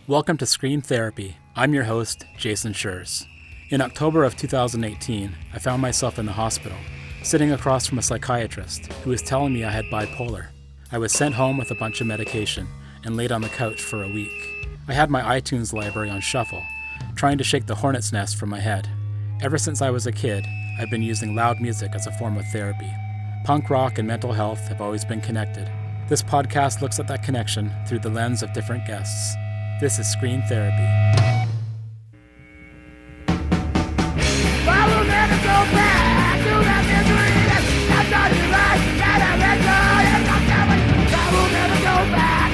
Welcome to Scream Therapy. I'm your host, Jason Schreurs. In October of 2018, I found myself in the hospital, sitting across from a psychiatrist who was telling me I had bipolar. I was sent home with a bunch of medication and laid on the couch for a week. I had my iTunes library on shuffle, trying to shake the hornet's nest from my head. Ever since I was a kid, I've been using loud music as a form of therapy. Punk rock and mental health have always been connected. This podcast looks at that connection through the lens of different guests. This is Scream Therapy. I will never go back to that misery. That's not the life that I let go. I will never go back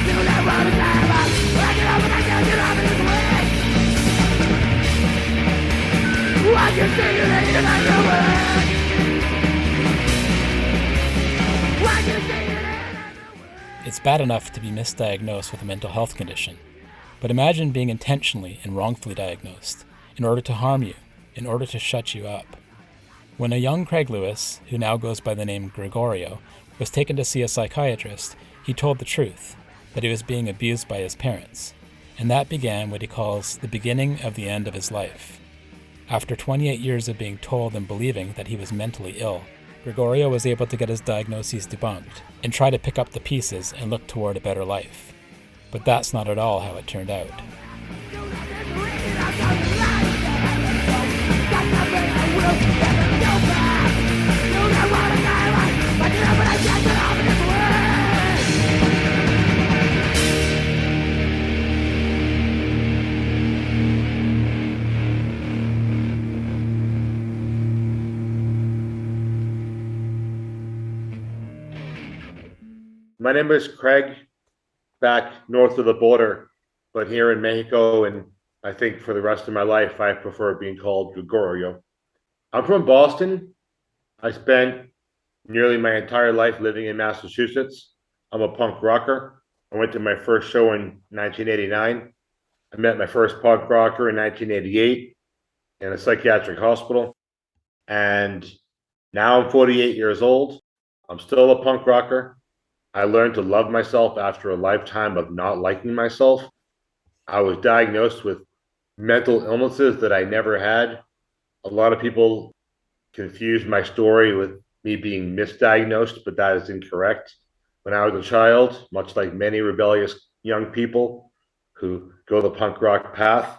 to that road of time. I get up and I can't get off of this way. I can see you there and I know it. I can see you there. It's bad enough to be misdiagnosed with a mental health condition, but imagine being intentionally and wrongfully diagnosed in order to harm you, in order to shut you up. When a young Craig Lewis, who now goes by the name Gregorio, was taken to see a psychiatrist, he told the truth, that he was being abused by his parents, and that began what he calls the beginning of the end of his life. After 28 years of being told and believing that he was mentally ill, Gregorio was able to get his diagnoses debunked and try to pick up the pieces and look toward a better life. But that's not at all how it turned out. My name is Craig, back north of the border, but here in Mexico, and I think for the rest of my life, I prefer being called Gregorio. I'm from Boston. I spent nearly my entire life living in Massachusetts. I'm a punk rocker. I went to my first show in 1989. I met my first punk rocker in 1988 in a psychiatric hospital. And now I'm 48 years old. I'm still a punk rocker. I learned to love myself after a lifetime of not liking myself. I was diagnosed with mental illnesses that I never had. A lot of people confuse my story with me being misdiagnosed, but that is incorrect. When I was a child, much like many rebellious young people who go the punk rock path,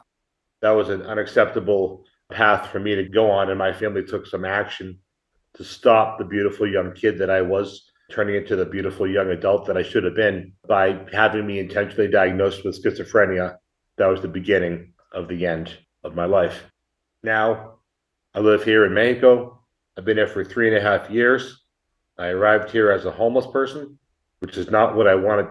that was an unacceptable path for me to go on, and my family took some action to stop the beautiful young kid that I was turning into the beautiful young adult that I should have been by having me intentionally diagnosed with schizophrenia. That was the beginning of the end of my life. Now, I live here in Mexico. I've been here for 3.5 years. I arrived here as a homeless person, which is not what I wanted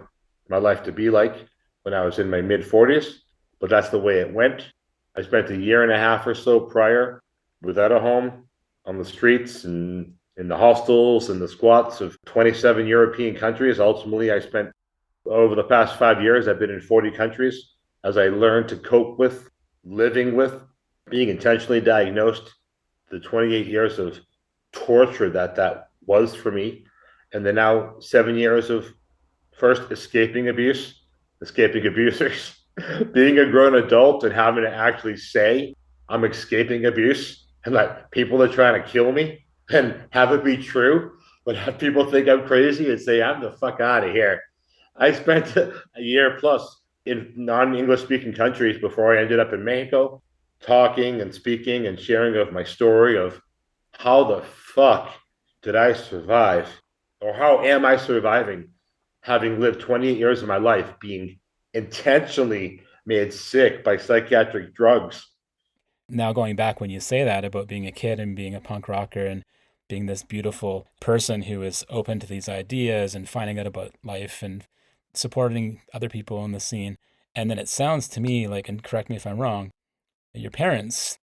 my life to be like when I was in my mid-40s, but that's the way it went. I spent 1.5 years or so prior without a home, on the streets and in the hostels and the squats of 27 European countries. Ultimately, I spent over the past 5 years, I've been in 40 countries as I learned to cope with, living with, being intentionally diagnosed, the 28 years of torture that was for me. And then now 7 years of first escaping abuse, escaping abusers, being a grown adult and having to actually say I'm escaping abuse and like people are trying to kill me and have it be true, but have people think I'm crazy and say, I'm the fuck out of here. I spent a year plus in non-English speaking countries before I ended up in Mexico, talking and speaking and sharing of my story of how the fuck did I survive, or how am I surviving, having lived 28 years of my life being intentionally made sick by psychiatric drugs. Now going back when you say that about being a kid and being a punk rocker and being this beautiful person who is open to these ideas and finding out about life and supporting other people in the scene. And then it sounds to me like, and correct me if I'm wrong, your parents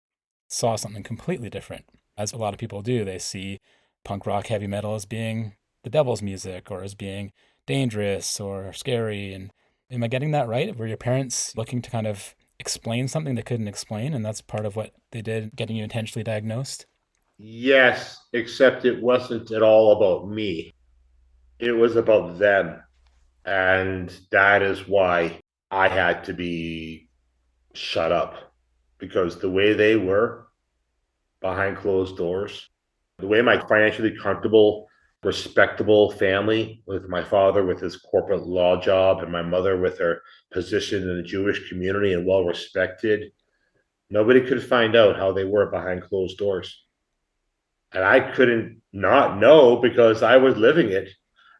saw something completely different. As a lot of people do, they see punk rock, heavy metal as being the devil's music or as being dangerous or scary. And am I getting that right? Were your parents looking to kind of explain something they couldn't explain, and that's part of what they did, getting you intentionally diagnosed? Yes, except it wasn't at all about me. It was about them. And that is why I had to be shut up because the way they were behind closed doors, the way my financially comfortable, respectable family with my father with his corporate law job and my mother with her position in the Jewish community and well respected, nobody could find out how they were behind closed doors. And I couldn't not know because I was living it.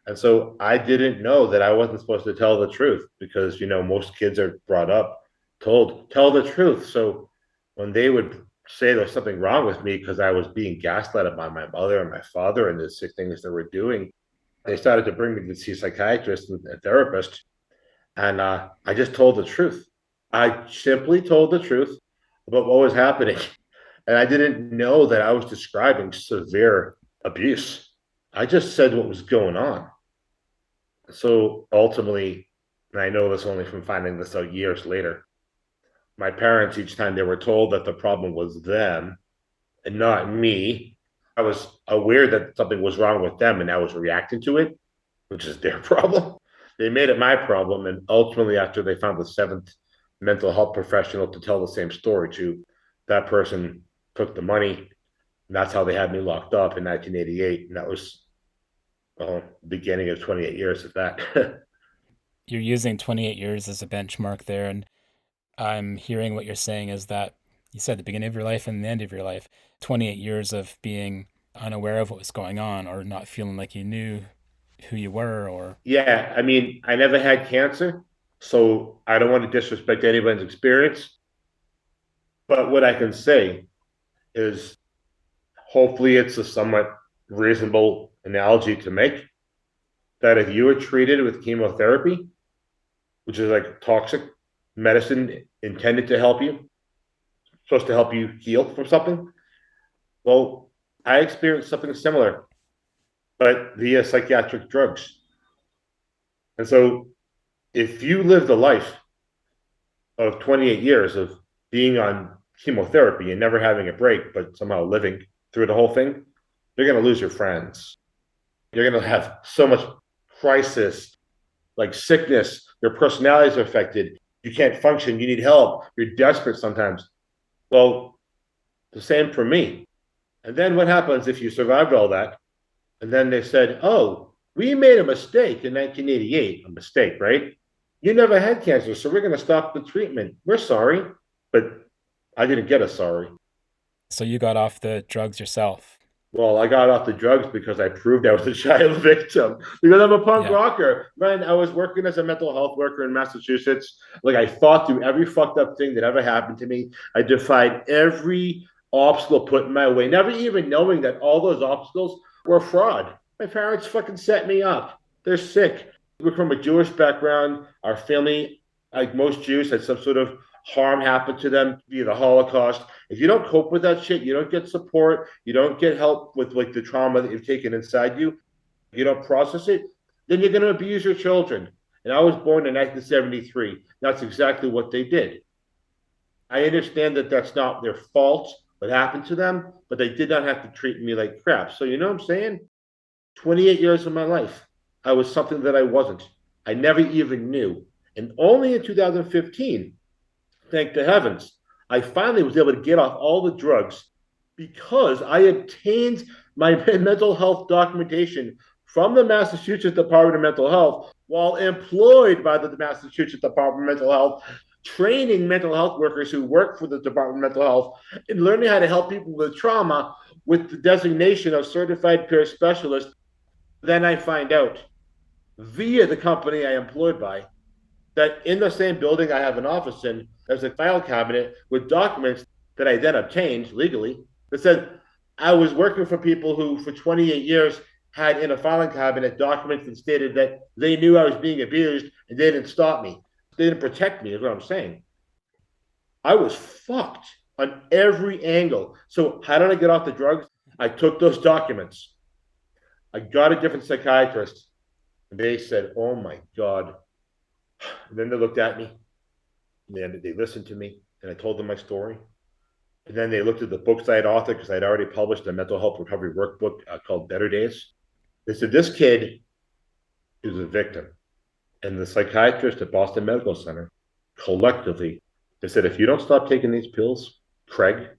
And so I didn't know that I wasn't supposed to tell the truth because, most kids are brought up, told, tell the truth. So when they would say there's something wrong with me because I was being gaslighted by my mother and my father and the sick things that we're doing, they started to bring me to see a psychiatrist and a therapist. And I just told the truth. I simply told the truth about what was happening. And I didn't know that I was describing severe abuse. I just said what was going on. So ultimately, and I know this only from finding this out years later, my parents, each time they were told that the problem was them and not me, I was aware that something was wrong with them and I was reacting to it, which is their problem. They made it my problem. And ultimately, after they found the seventh mental health professional to tell the same story to, that person took the money. And that's how they had me locked up in 1988. And that was the beginning of 28 years of that. You're using 28 years as a benchmark there, and I'm hearing what you're saying is that you said the beginning of your life and the end of your life, 28 years of being unaware of what was going on or not feeling like you knew who you were or Yeah, I mean, I never had cancer, so I don't want to disrespect anyone's experience. But what I can say is hopefully it's a somewhat reasonable analogy to make that if you were treated with chemotherapy, which is like toxic medicine intended to help you, supposed to help you heal from something, well, I experienced something similar, but via psychiatric drugs. And so if you lived a life of 28 years of being on chemotherapy and never having a break, but somehow living through the whole thing, you're going to lose your friends. You're going to have so much crisis, like sickness. Your personality is affected. You can't function. You need help. You're desperate sometimes. Well, the same for me. And then what happens if you survived all that? And then they said, oh, we made a mistake in 1988. A mistake, right? You never had cancer, so we're going to stop the treatment. We're sorry. But I didn't get a sorry. so you got off the drugs yourself. Well, I got off the drugs because I proved I was a child victim. Because I'm a punk Yeah. rocker. Man, I was working as a mental health worker in Massachusetts. Like I fought through every fucked up thing that ever happened to me. I defied every obstacle put in my way, never even knowing that all those obstacles were fraud. My parents fucking set me up. They're sick. We're from a Jewish background. Our family, like most Jews, had some sort of harm happen to them via the Holocaust. If you don't cope with that shit, you don't get support, you don't get help with like the trauma that you've taken inside you, you don't process it, then you're going to abuse your children. And I was born in 1973. That's exactly what they did. I understand that that's not their fault, what happened to them, but they did not have to treat me like crap. So, you know what I'm saying? 28 years of my life, I was something that I wasn't. I never even knew. And only in 2015, thank the heavens, I finally was able to get off all the drugs because I obtained my mental health documentation from the Massachusetts Department of Mental Health while employed by the Massachusetts Department of Mental Health, training mental health workers who work for the Department of Mental Health and learning how to help people with trauma with the designation of certified peer specialist. Then I find out via the company I employed by that in the same building I have an office in, there's a file cabinet with documents that I then obtained legally that said I was working for people who, for 28 years, had in a filing cabinet documents that stated that they knew I was being abused and they didn't stop me. They didn't protect me, is what I'm saying. I was fucked on every angle. So, how did I get off the drugs? I took those documents. I got a different psychiatrist. And they said, oh my God. And then they looked at me and they listened to me and I told them my story. And then they looked at the books I had authored because I'd already published a mental health recovery workbook called Better Days. They said, this kid is a victim. And the psychiatrist at Boston Medical Center collectively, they said, if you don't stop taking these pills, Craig,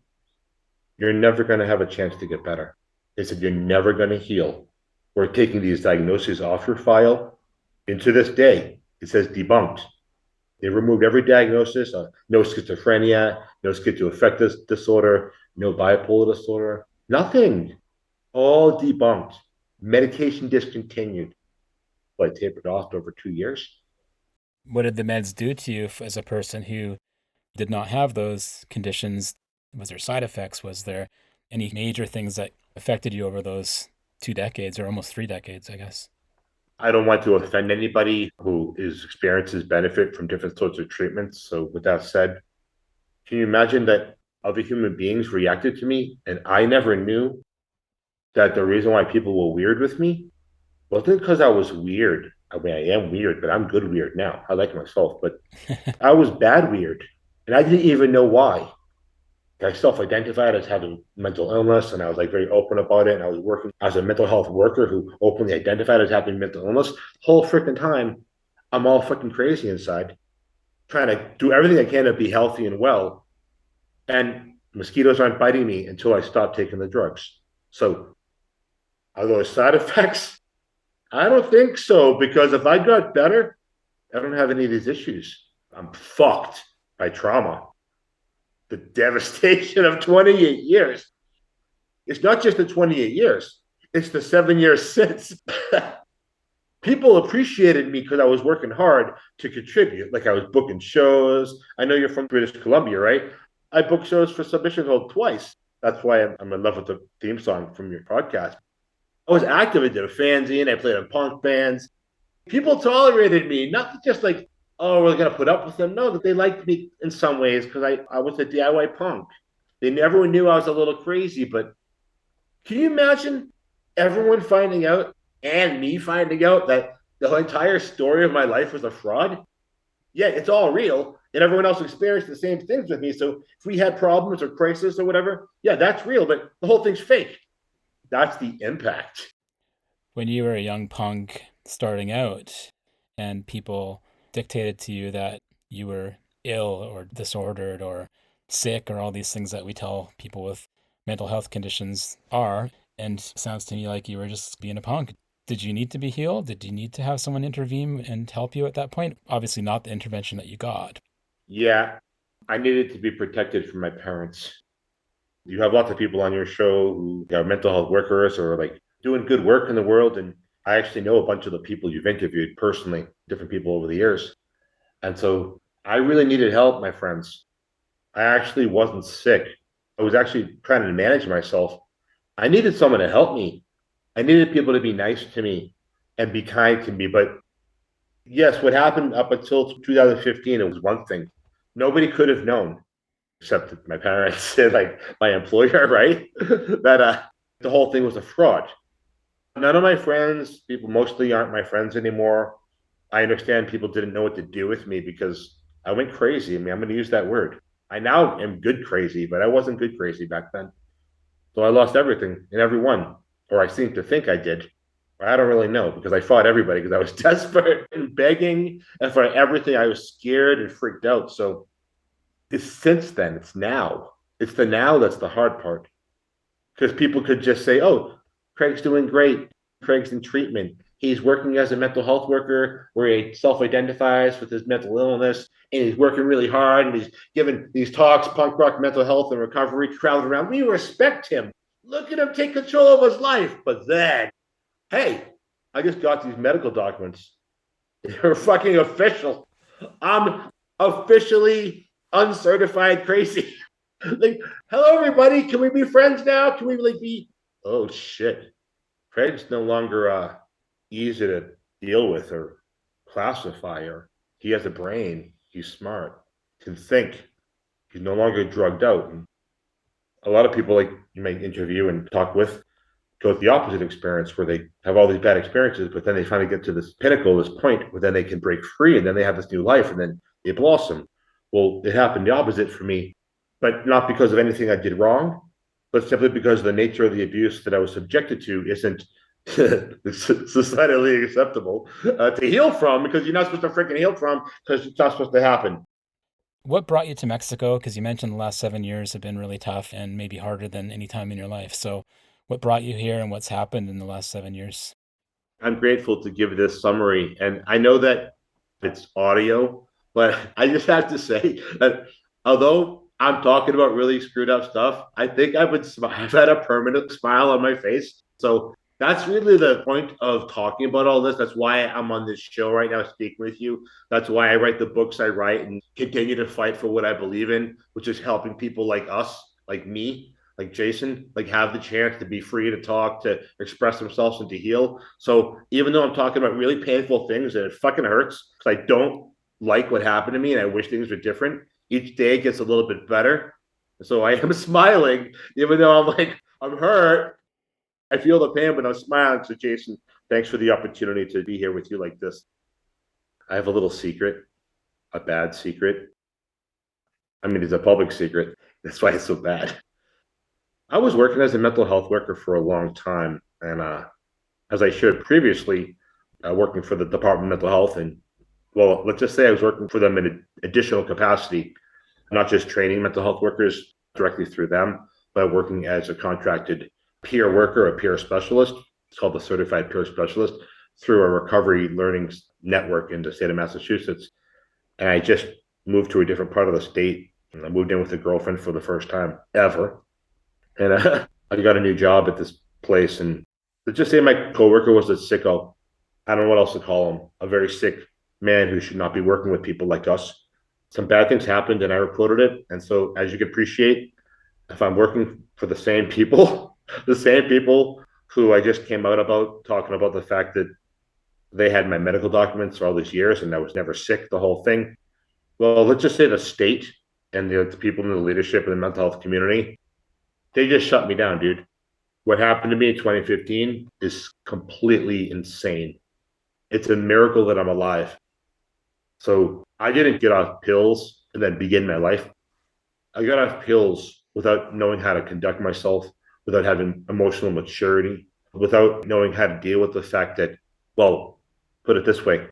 you're never going to have a chance to get better. They said, you're never going to heal. We're taking these diagnoses off your file. And to this day, it says debunked. They removed every diagnosis, no schizophrenia, no schizoaffective disorder, no bipolar disorder, nothing. All debunked. Medication discontinued. I tapered off over 2 years. What did the meds do to you as a person who did not have those conditions? Was there side effects? Was there any major things that affected you over those 2 decades or almost 3 decades, I guess? I don't want to offend anybody who experiences benefit from different sorts of treatments. So with that said, can you imagine that other human beings reacted to me and I never knew that the reason why people were weird with me wasn't because I was weird. I mean, I am weird, but I'm good weird now. I like myself, but I was bad weird. And I didn't even know why. I self-identified as having mental illness, and I was like very open about it. And I was working as a mental health worker who openly identified as having mental illness. Whole freaking time, I'm all freaking crazy inside, trying to do everything I can to be healthy and well. And mosquitoes aren't biting me until I stop taking the drugs. So, are those side effects? I don't think so, because if I got better, I don't have any of these issues. I'm fucked by trauma. The devastation of 28 years. It's not just the 28 years, it's the 7 years since. People appreciated me because I was working hard to contribute. Like I was booking shows. I know you're from British Columbia, right? I booked shows for Submission Hold twice. That's why I'm in love with the theme song from your podcast. I was active. I did a fanzine. I played in punk bands. People tolerated me, not just like, oh, we're going to put up with them. No, that they liked me in some ways because I was a DIY punk. Everyone knew I was a little crazy, but can you imagine everyone finding out and me finding out that the entire story of my life was a fraud? Yeah, it's all real, and everyone else experienced the same things with me. So if we had problems or crisis or whatever, yeah, that's real, but the whole thing's fake. That's the impact. When you were a young punk starting out and people dictated to you that you were ill or disordered or sick or all these things that we tell people with mental health conditions are, and sounds to me like you were just being a punk. Did you need to be healed? Did you need to have someone intervene and help you at that point? Obviously not the intervention that you got. Yeah, I needed to be protected from my parents. You have lots of people on your show who are mental health workers or like doing good work in the world. And I actually know a bunch of the people you've interviewed personally, different people over the years. And so I really needed help, my friends. I actually wasn't sick. I was actually trying to manage myself. I needed someone to help me. I needed people to be nice to me and be kind to me. But yes, what happened up until 2015, it was one thing. Nobody could have known except my parents and like my employer, right? that the whole thing was a fraud. None of my friends, people mostly aren't my friends anymore. I understand people didn't know what to do with me because I went crazy. I mean, I'm going to use that word. I now am good crazy, but I wasn't good crazy back then. So I lost everything and everyone, or I seem to think I did. I don't really know because I fought everybody because I was desperate and begging, and for everything I was scared and freaked out. So it's since then, it's now. It's the now that's the hard part. Because people could just say, oh, Craig's doing great. Craig's in treatment. He's working as a mental health worker where he self-identifies with his mental illness and he's working really hard and he's giving these talks, punk rock mental health and recovery, traveling around. We respect him. Look at him take control of his life. But then, hey, I just got these medical documents. They're fucking official. I'm officially uncertified crazy. Like, hello everybody, can we be friends now? Can we like be? Oh shit, Craig's no longer easy to deal with or classify, or he has a brain, he's smart, can think, he's no longer drugged out. And a lot of people like you may interview and talk with go through the opposite experience where they have all these bad experiences, but then they finally get to this pinnacle, this point where then they can break free and then they have this new life and then they blossom. Well, it happened the opposite for me, but not because of anything I did wrong, but simply because the nature of the abuse that I was subjected to isn't societally acceptable to heal from, because you're not supposed to freaking heal from because it's not supposed to happen. What brought you to Mexico? Because you mentioned the last 7 years have been really tough and maybe harder than any time in your life. So, what brought you here and what's happened in the last 7 years? I'm grateful to give this summary. And I know that it's audio, but I just have to say that although I'm talking about really screwed up stuff, I think I've had a permanent smile on my face. So that's really the point of talking about all this. That's why I'm on this show right now speaking with you. That's why I write the books I write and continue to fight for what I believe in, which is helping people like us, like me, like Jason, like have the chance to be free to talk, to express themselves and to heal. So even though I'm talking about really painful things and it fucking hurts because I don't like what happened to me and I wish things were different, each day gets a little bit better. So I am smiling, even though I'm hurt. I feel the pain, but I'm smiling. So Jason, thanks for the opportunity to be here with you like this. I have a little secret, a bad secret. I mean, it's a public secret. That's why it's so bad. I was working as a mental health worker for a long time, and as I shared previously, working for the Department of Mental Health, and well, let's just say I was working for them in an additional capacity, not just training mental health workers directly through them, but working as a contracted peer worker, a peer specialist. It's called the Certified Peer Specialist through a recovery learning network in the state of Massachusetts. And I just moved to a different part of the state, and I moved in with a girlfriend for the first time ever. And I got a new job at this place, and let's just say my coworker was a sicko. I don't know what else to call him. A very sick man who should not be working with people like us. Some bad things happened, and I reported it. And so, as you can appreciate, if I'm working for the same people, the same people who I just came out about talking about the fact that they had my medical documents for all these years and I was never sick, the whole thing. Well, let's just say the state and the people in the leadership in the mental health community, they just shut me down, dude. What happened to me in 2015 is completely insane. It's a miracle that I'm alive. So I didn't get off pills and then begin my life. I got off pills without knowing how to conduct myself, without having emotional maturity, without knowing how to deal with the fact that, well, put it this way,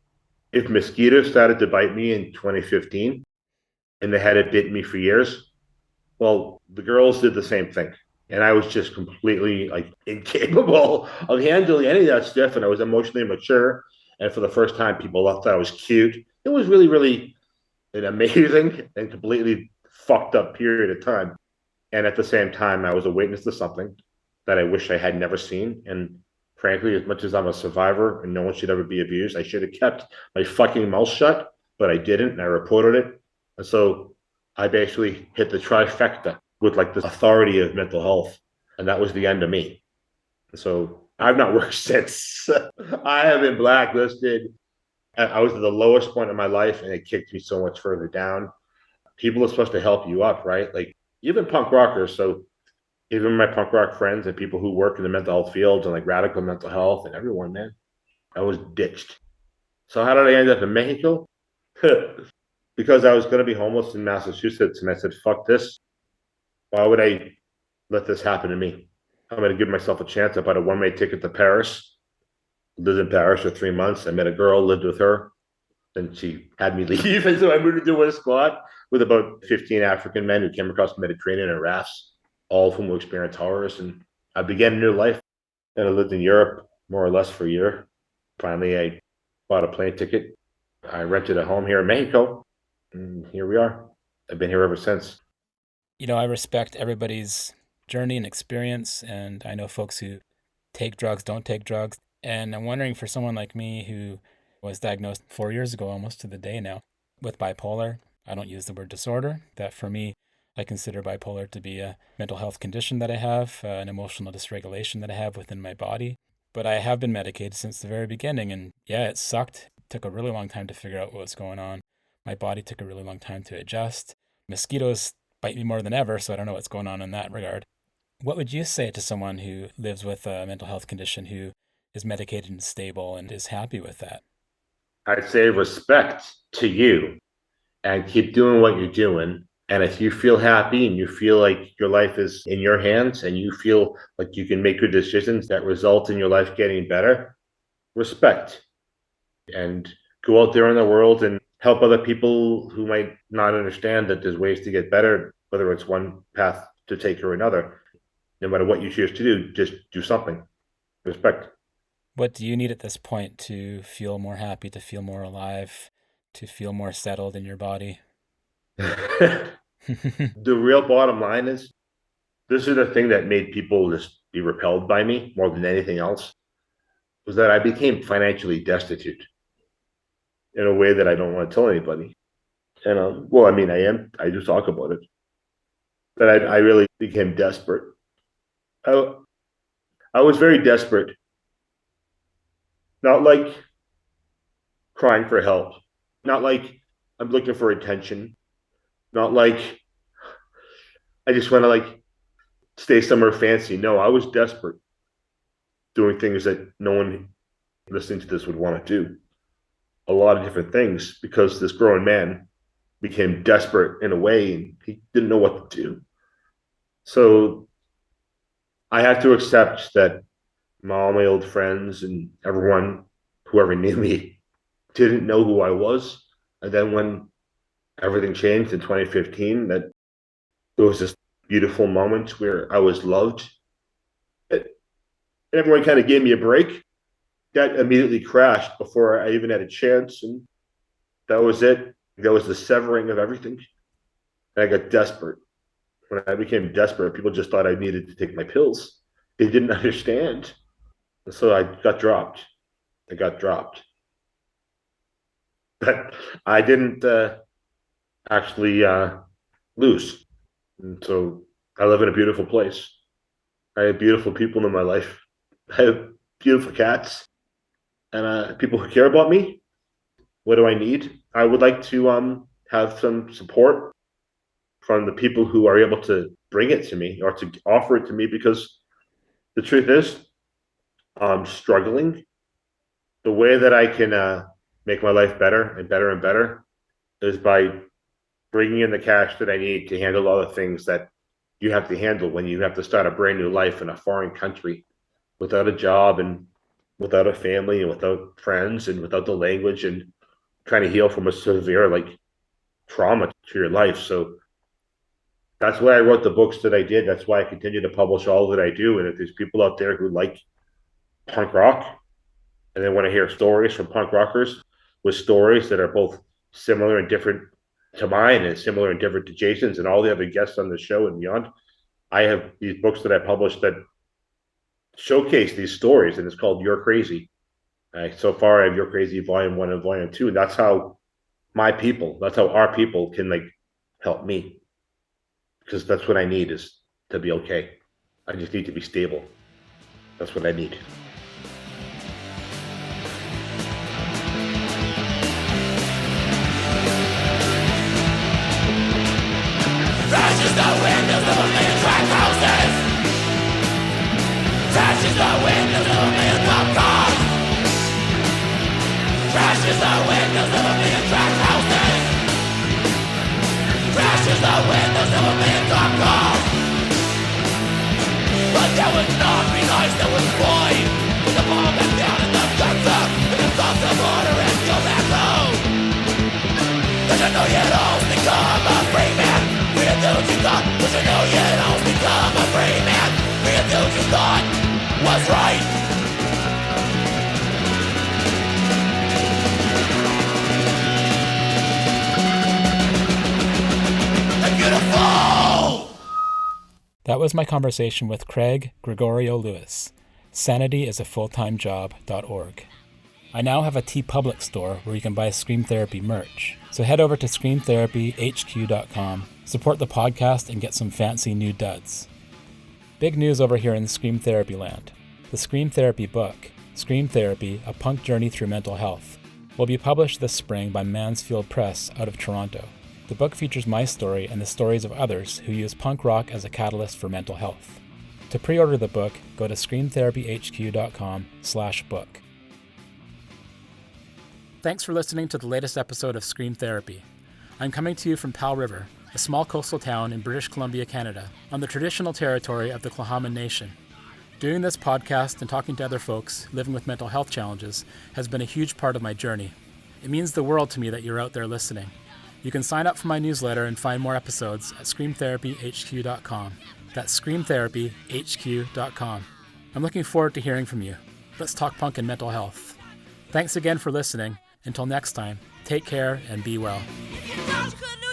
if mosquitoes started to bite me in 2015 and they had it bitten me for years, well, the girls did the same thing. And I was just completely like incapable of handling any of that stuff. And I was emotionally immature. And for the first time, people thought I was cute. It was really, really an amazing and completely fucked up period of time. And at the same time, I was a witness to something that I wish I had never seen. And frankly, as much as I'm a survivor and no one should ever be abused, I should have kept my fucking mouth shut, but I didn't. And I reported it. And so I basically hit the trifecta with like the authority of mental health. And that was the end of me. And so I've not worked since. I have been blacklisted. I was at the lowest point in my life and it kicked me so much further down. People are supposed to help you up, right? Like even punk rockers. So even my punk rock friends and people who work in the mental health fields and like radical mental health and everyone, man, I was ditched. So how did I end up in Mexico? Because I was going to be homeless in Massachusetts and I said, fuck this. Why would I let this happen to me? I'm going to give myself a chance. I bought a one-way ticket to Paris. Lived in Paris for 3 months. I met a girl, lived with her. Then she had me leave. And so I moved into a squad with about 15 African men who came across the Mediterranean in rafts, all of whom were experienced horrors. And I began a new life. And I lived in Europe more or less for a year. Finally, I bought a plane ticket. I rented a home here in Mexico. And here we are. I've been here ever since. I respect everybody's journey and experience, and I know folks who take drugs, don't take drugs. And I'm wondering for someone like me who was diagnosed 4 years ago, almost to the day now, with bipolar. I don't use the word disorder. That for me, I consider bipolar to be a mental health condition that I have, an emotional dysregulation that I have within my body. But I have been medicated since the very beginning. And yeah, it sucked. It took a really long time to figure out what was going on. My body took a really long time to adjust. Mosquitoes bite me more than ever, so I don't know what's going on in that regard. What would you say to someone who lives with a mental health condition who is medicated and stable and is happy with that? I'd say respect to you and keep doing what you're doing. And if you feel happy and you feel like your life is in your hands and you feel like you can make good decisions that result in your life getting better, respect and go out there in the world and help other people who might not understand that there's ways to get better, whether it's one path to take or another. No matter what you choose to do, just do something. Respect. What do you need at this point to feel more happy, to feel more alive, to feel more settled in your body? The real bottom line is this is the thing that made people just be repelled by me more than anything else, was that I became financially destitute in a way that I don't want to tell anybody. And well, I mean, I do talk about it, but I really became desperate. I, I was very desperate, not like crying for help, not like I'm looking for attention, not like I just want to like stay somewhere fancy. No, I was desperate, doing things that no one listening to this would want to do. A lot of different things because this grown man became desperate in a way and he didn't know what to do. So I had to accept that all my old friends and everyone, whoever knew me, didn't know who I was. And then when everything changed in 2015, that there was this beautiful moment where I was loved. And everyone kind of gave me a break. That immediately crashed before I even had a chance. And that was it. That was the severing of everything. And I got desperate. When I became desperate, people just thought I needed to take my pills. They didn't understand. And so I got dropped. I got dropped. But I didn't actually lose. And so I live in a beautiful place. I have beautiful people in my life. I have beautiful cats and people who care about me. What do I need? I would like to have some support from the people who are able to bring it to me or to offer it to me, because the truth is, I'm struggling. The way that I can make my life better and better and better is by bringing in the cash that I need to handle all the things that you have to handle when you have to start a brand new life in a foreign country without a job and without a family and without friends and without the language and trying to heal from a severe like trauma to your life. So that's why I wrote the books that I did. That's why I continue to publish all that I do. And if there's people out there who like punk rock and they want to hear stories from punk rockers with stories that are both similar and different to mine and similar and different to Jason's and all the other guests on the show and beyond, I have these books that I published that showcase these stories, and it's called You're Crazy. So far, I have You're Crazy Volume 1 and Volume 2, and that's how our people can like help me, because that's what I need, is to be okay. I just need to be stable. That's what I need. Crashes the windows of a million track houses. Crashes the windows of a million cop cars. Crashes the windows of a million track houses. Crashes the windows of a million cop cars. But there would not be lives that would void with the bomb back down in the guns up and the thoughts of order and go back home. Cause I know you'd all become a free man. Real dudes you thought, but you know you'd all become a free man. Real dudes you thought was right. And beautiful! That was my conversation with Gregorio Lewis, sanityisafultimejob.org. I now have a TeePublic store where you can buy Scream Therapy merch. So head over to screamtherapyhq.com, support the podcast, and get some fancy new duds. Big news over here in Scream Therapy land. The Scream Therapy book, Scream Therapy, A Punk Journey Through Mental Health, will be published this spring by Mansfield Press out of Toronto. The book features my story and the stories of others who use punk rock as a catalyst for mental health. To pre-order the book, go to screamtherapyhq.com/book. Thanks for listening to the latest episode of Scream Therapy. I'm coming to you from Pal River, a small coastal town in British Columbia, Canada, on the traditional territory of the Tla'amin Nation. Doing this podcast and talking to other folks living with mental health challenges has been a huge part of my journey. It means the world to me that you're out there listening. You can sign up for my newsletter and find more episodes at screamtherapyhq.com. That's screamtherapyhq.com. I'm looking forward to hearing from you. Let's talk punk and mental health. Thanks again for listening. Until next time, take care and be well. It